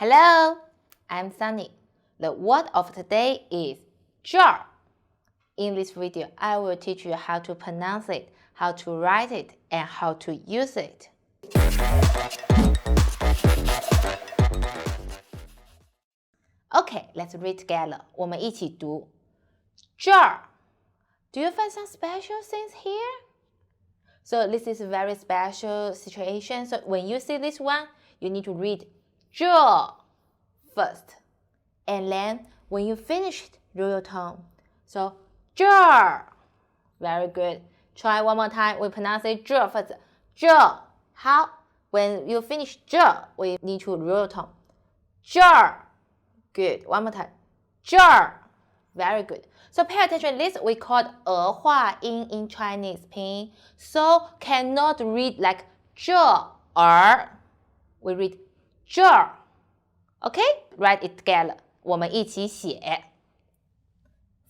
Hello, I'm Sunny. The word of today is zhèr. In this video, I will teach you how to pronounce it, how to write it, and how to use it. Okay, let's read together. 我们一起读 zhèr. Do you find some special things here? So this is a very special situation. So when you see this one, you need to read zhèr first. And then when you finish it, roll your tongue. So zhèr. Very good. Try one more time. We pronounce it zhèr first. Zhèr. How? When you finish zhèr, we need to roll your tongue. Zhèr. Good. One more time. Zhèr. Very good. So pay attention. This we call 儿化音 in Chinese pinyin. So cannot read like zhèr. We read zhèr. Okay? Write it together. 我们一起写。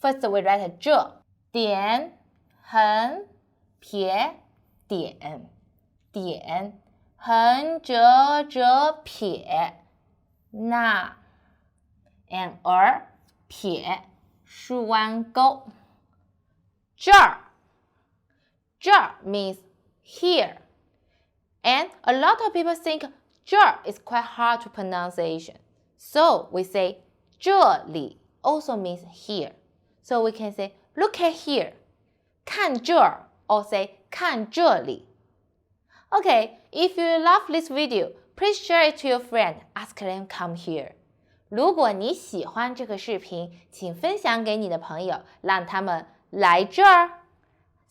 First we write zhèr. 点横撇点点横折折撇捺 and 儿撇竖弯钩 zhèr. Zhèr means here. And a lot of people think zhèr is quite hard to pronunciation. So we say 这里 also means here. So we can say look at here. 看这儿 or say 看这里. Okay, if you love this video, please share it to your friend. Ask them come here. 如果你喜欢这个视频，请分享给你的朋友，让他们来这儿。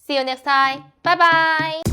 See you next time. Bye bye.